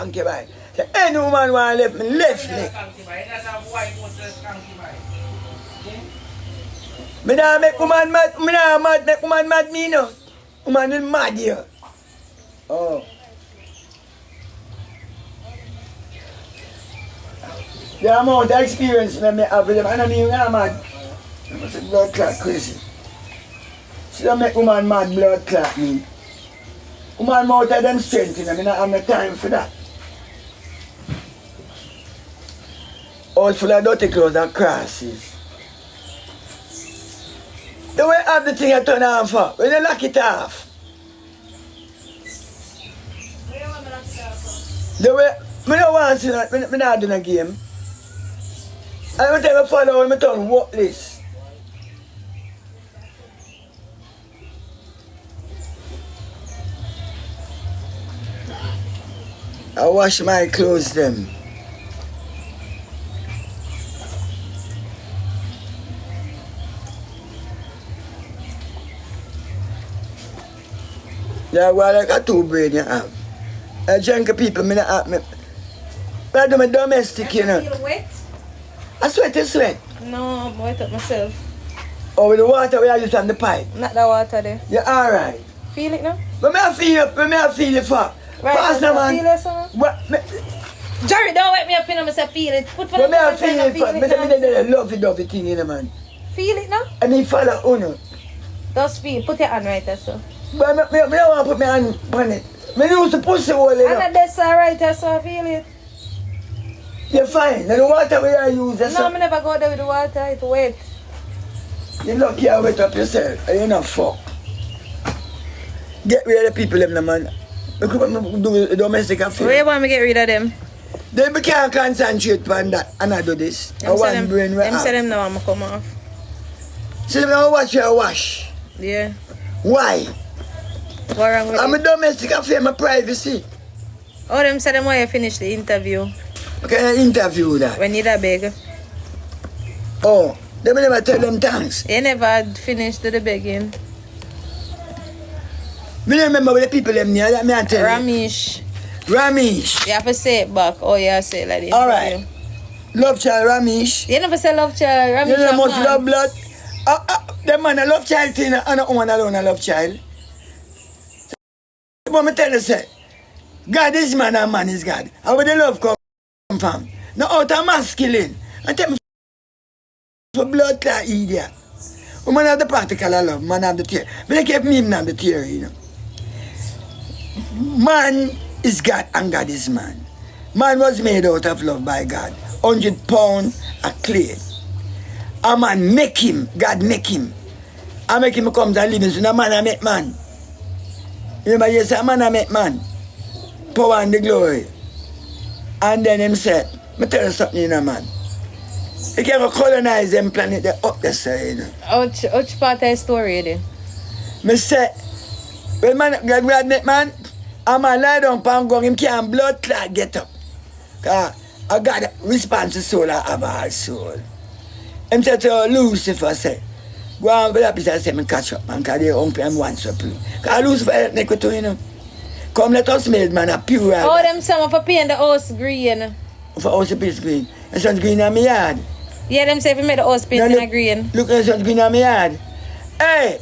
skanky boy. So any woman want left me, left me. Me nah make woman mad, me nah mad, make woman mad me no. Woman is mad here. Oh. The amount of experience that me have with them, and I mean, I'm mad. I'm a blood clot crazy. She don't make woman mad blood clot me. Woman mouth of them strength, you know, I don't have no time for that. All full of dirty clothes and crosses. The way have the thing I turn on for, when you lock it off. The way, I don't want to see that, I don't do a game. I don't take a follow when I turn worthless. I wash my clothes them. Yeah, well, like a two brain you have. I drink people, me not have me. I do my domestic, you know. You feel wet? I sweat, you sweat. No, I'm wet up myself. Oh, with the water we are using on the pipe. Not the water there. You're alright. Feel it now? But me I feel it for. Right, Pastor man. feel it, son? What? Jerry, don't wake me up, you know, I say feel it. Put for But the me I feel it for. Me now. I love it, dovey thing, you know, man. Feel it now? And me follow Uno. Just feel. Put your hand right there, so. But me don't want to put my hand on it. Me use the pussy hole, you know. And that's alright there, so I feel it. You're fine. Now the water we are using, No, I never go there with the water, it's wet. You're lucky you wet up yourself. And you're not fuck. Get rid of the people, them, man. We could do the domestic affair. Where you want me to get rid of them? Then we can't concentrate on that and I do this. I Them say want them, brain them say them now I'm going to come off. So them now watch your wash. Yeah. Why? What wrong with I'm it? a domestic affair, my privacy. Oh, them say them why you finish the interview. Okay, I interview that. When you that beg. Oh, they will never tell them thanks. You never finished the begging. Me don't remember what the people them near that me I tell you. Ramesh. Ramesh. You have to say it back. Oh, yeah, say it like this. Alright. Love child Ramesh. You never say love child. Ramesh. You know must love blood. The man a love child thing and a woman alone a love child. But me tell you say, God is man and man is God. And where the love come from? Not out of masculine. And tell me for blood clot idiot. Woman have the practical love, man have the theory. But they keep me even have the theory, you know. Man is God and God is man. Man was made out of love by God. 100 pounds of clay. A man make him, God make him. I make him come and live in so a man I make man. You remember you say a man I make man. Power and the glory. And then him said, me tell you something, you know, man. You can't colonize them planet they up there, side, you know. Which part of the story then? Me say, when man, God make man, a man lie down and go, him can't blood clot get up. Because a God responds to soul and have all soul. Him say to Lucifer, say, go on with that piece and say, me catch up, man, because they're hungry and want supply. Because Lucifer help me to, you know. Come let us made, man, a pure. Oh, them some for paint the house green. For house piece green. And son's green on my yard. Yeah, them say if you make the house paint in green. Look at son's green on my yard. Hey,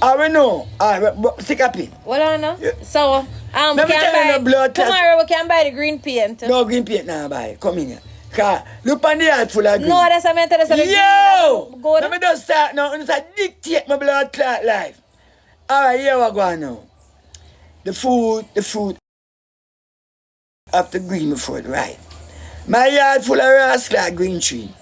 I will know. Alright, stick a pin. What on now? Yeah. So, we Let me can tell you buy, the blood test. tomorrow we can buy the green paint. No green paint now, buy. Come in here. Cause look on the yard full of green. No, that's what I tell you. Yo! Go Let me just start now. And just dictate my blood clot life. Alright, here we go now. The food of the green before it, right? My yard full of rascal green tree.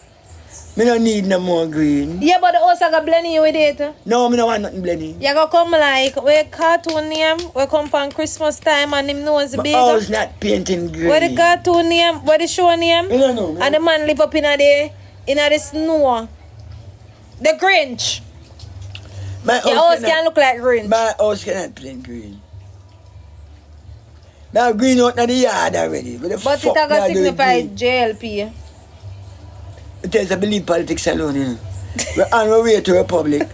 Me don't need no more green. Yeah, but the house I got blending you with it. No, me don't want nothing blending. You go come like, where cartoon name, we come from Christmas time and him nose My big. house not painting green. Where the cartoon name, where the show name? I don't know. And the man live up in the snow. The Grinch. My Your house can look like Grinch. My house cannot paint green. Now green out in the yard already. But it can signify JLP. It is I believe politics alone, you know. We're on our way to Republic.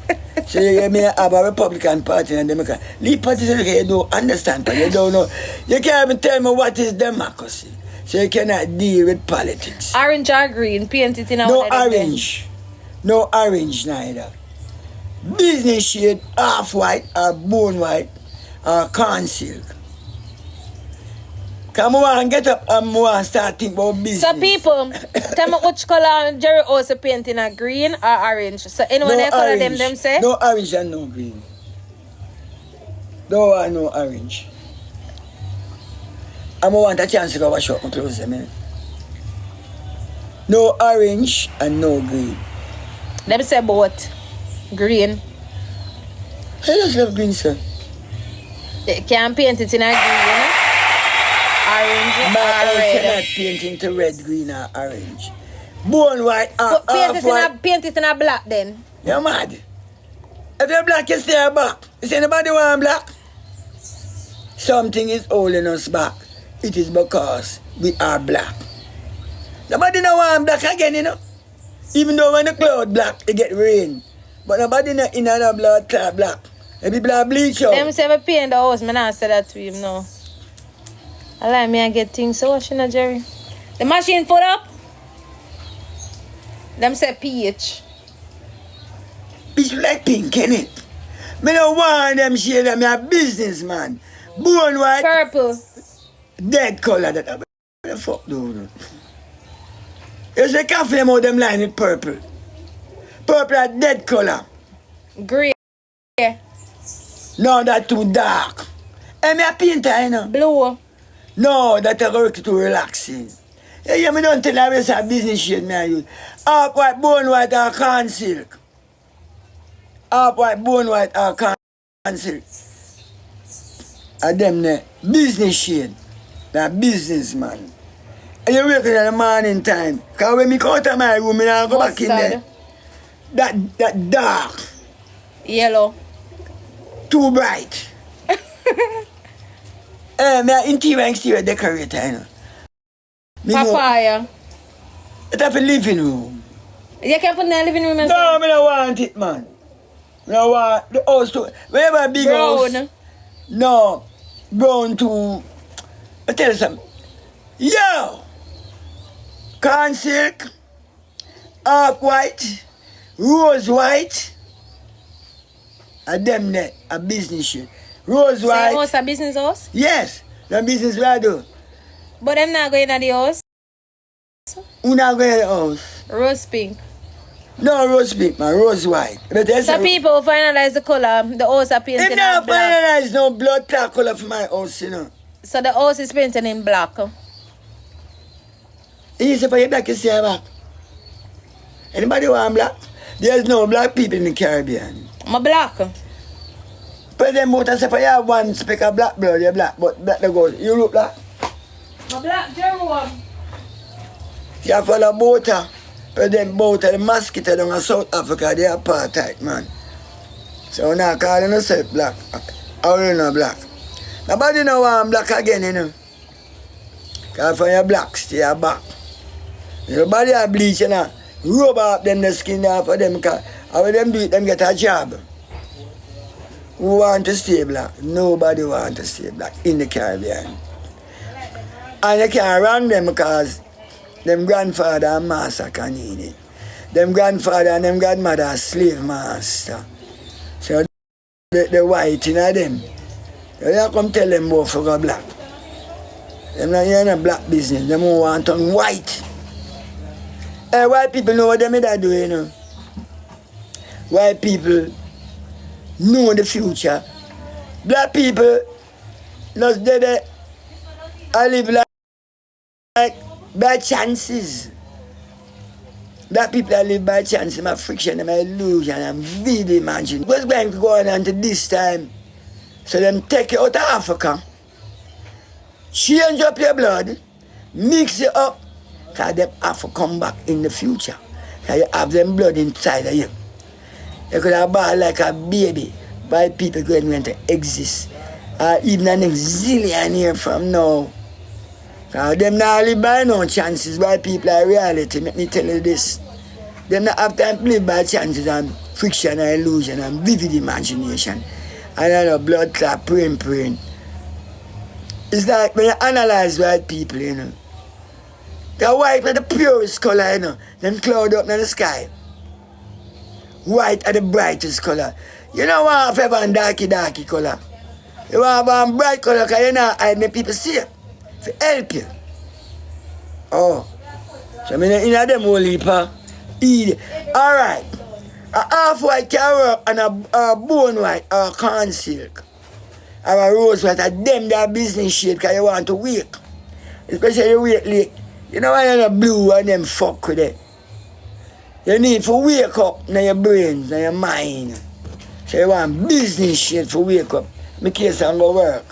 So you may have a Republican Party and a Democrat. Leave parties you don't understand, but you don't know. You can't even tell me what is democracy. So you cannot deal with politics. Orange or green, paint it in a No orange. No orange neither. Business shade, half white or bone white or corn silk. Come on, get up and more start think about business. So people, tell me which color Jerry also paint in a green or orange. So anyone that color them say? No orange and no green. No one no orange. I want a chance to go wash up my clothes a minute. No orange and no green. Them say both. Green. I just love green, sir. They can't paint it in a green. Orange But or I red. cannot paint into red, green or orange. Bone white or half white. Paint it in a black then. You're mad. If you're black, you stay back. Is anybody want black? Something is holding us back. It is because we are black. Nobody no want black again, you know. Even though when the cloud black, it get rain. But nobody no in a blood clot black. Maybe black bleach out. Them say I paint the house, man, I say that to him now. I like me I get things. So what you know, Jerry? The machine put up? Them say PH. It's like pink, innit? Me don't want them shade, I'm a businessman. Bone white, Purple. dead color. That what the fuck do? You say cafe more them line with purple. Purple a dead color. Grey. No, that too dark. And me a painter, you know. Blue. No, that a work too relaxing. Yeah, me don't tell you it's a business shade me I use. Half white, bone white or corn silk. Half white, bone white or corn silk. And them there, business shade. That businessman. And you wake up in the morning time. Because when me come out of my room, I go back in there. That dark. Yellow. Too bright. Me an interior and exterior decorator, you know. Me Papaya. It have a living room. You can put in the living room and No, me don't want it, man. Me don't want the house too. Whenever a big house. brown. No. Brown too. I tell you something. Yo! Corn silk. Half white. Rose white. And them there, a business shit. Rose So white. your house a business house? Yes, the business where I do. But them not going to the house. Who not going to the house? Rose pink. No, rose pink, man, rose white. But So people will finalize the color. The house are painted If in not black. finalize no blood clot color for my house, you know. So the house is painted in black. You say for your black, you say black. Anybody want black? There's no black people in the Caribbean. I'm black. But them both say for you have one speck of black blood, you're black, but black the goes. You look black. I'm black, Jerome. You have follow both. But them both the mosquito down in South Africa, they are apartheid, man. So now calling yourself black. How you know black? Nobody know want black again, you know. Because for your black, stay back. Your body are bleach, you know. Rub up them the skin off for them, because how them do it, them get a job. Who want to stay black? Nobody want to stay black in the Caribbean. And you can't wrong them because them grandfather and master can eat it. Them grandfather and them grandmother are slave master. So the white in them. You don't come tell them both for go black. Them not in a black business. Them who want on white. Hey, white people know what them is doing, you know. White people know the future. Black people just dead. I live like by chances. Black people that live by chance, my friction, my illusion, and vivid imagine. What's going to go on until this time? So them take you out of Africa, change up your blood, mix it up, because them have to come back in the future. Because you have them blood inside of you. You could have bought like a baby by people going to exist. Even the next zillion years from now. Because them not live by no chances. White people are reality. Let me tell you this. Them not have time to live by chances and friction and illusion and vivid imagination. And I know blood clot, praying. It's like when you analyze white people, you know. The white are the purest color, you know. Them cloud up in the sky. White are the brightest color. You don't want to have a darky color. You want to have a bright color because you know I make people see it. To help you. Oh. So I mean in them whole heap eat. Alright. A half white can work and a bone white or a corn silk. Or a rose white, a them that business shade because you want to wake. Especially you wake late. You know why you're not blue and them fuck with it. You need to wake up in your brains, in your mind. So you want business shit for wake up. Make case and go work.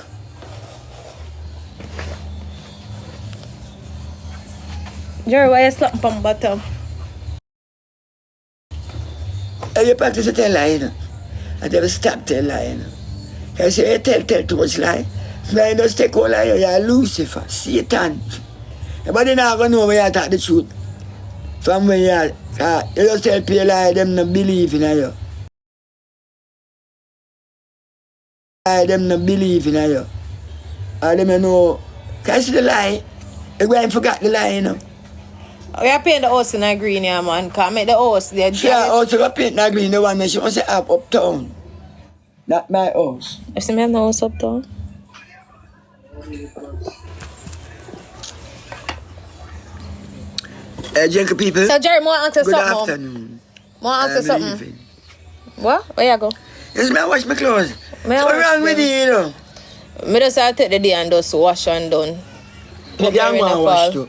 Jerry, why you slapping from bottom? You practice to tell lie, you know. I never stop tell lie, you know. I say you tell too much lie. Lie just take all lie, you're Lucifer, Satan. Nobody not gonna know when you talk the truth. From when you just tell people lie, them not believe in you. Them not believe in you. Or them you know, can you see the lie? You go and forget the lie, you know. We are painting the house in a green, yeah, man. Because I make the house there. Yeah, also got paint in green, the one that she wants to have uptown. Not my house. You see me have no house uptown? Gentle people. So, Jerry, more ask you Good something. afternoon. More ask you something. Leaving. What? Where you go? Yes, may I wash my clothes? May I What's wash wrong with them? you, you know? Me just have to take the day and just wash and done. You can't go and wash too.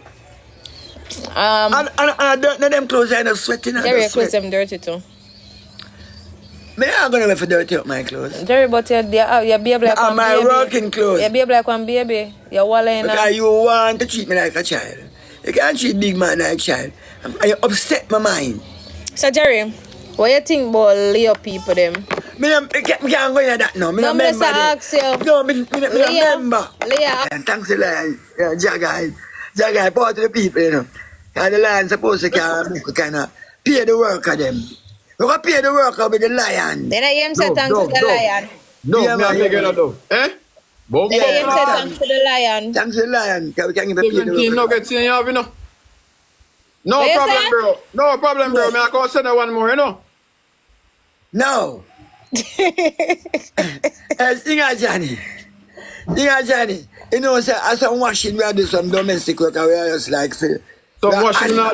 And dirt in them clothes, I'm not sweating. Jerry, your clothes them dirty too. Me not going to wait for dirty up my clothes. Jerry, but you're baby like one my baby. working clothes. You're baby like one baby. You're walling. Because you want to treat me like a child. You can't treat big man like a child. And you upset my mind. So, Jerry, what you think about Leo people them? Me can't go into that now. Me No, not me just member. ask you. No, me not member. Leah. And thanks to the Jagai, part of the people, you know. And the lion supposed to kind of pay the work of them. We're going to pay the work of the lion. Then I am say thanks to the lion. No, Yeah, me a man, beg you yeah. that though. Eh? Both Then I am say Yeah. thanks to the lion. Thanks to the lion, because we can give a pay the 17 work. nuggets in you have, you know. No What you problem, say? bro. No problem, bro. Me I go send her one more, you know. No. Singer Johnny. You know, say, as I'm washing, we are doing some domestic work, and we are just like, say, So we are washing now.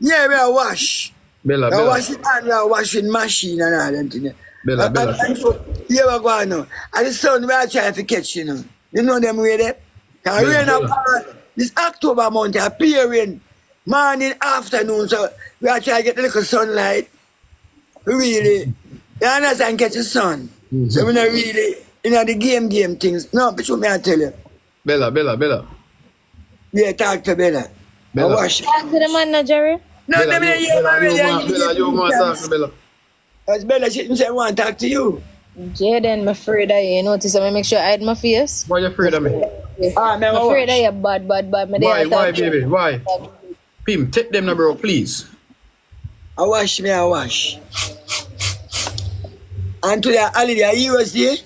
yeah, we are wash. Bella, We are Bella. washing and we are washing machine and all them things. Bella, Bella. And so, here we go now. And the sun, we are trying to catch, you know. You know them way there? And rain Bella. up, this October month, appearing morning, afternoon, so we are trying to get a little sunlight. Really. You understand, catch the sun. So we're not really, you know, the game things. No, but you may I tell you. Bella. Yeah, talk to Bella. Bella. Wash. Talk to the man now, Jerry. No, Bella, Bella, you want to talk to Bella. As Bella, she didn't say I want to talk to you. Jaden, I'm afraid of you. Notice I make sure I hide my face. Why you afraid of me? Ah, man, I'm afraid of you bad. Me Why, there talk- baby? Why? Pim, take them now, bro, please. I wash. And to the holiday, Heroe'S Day,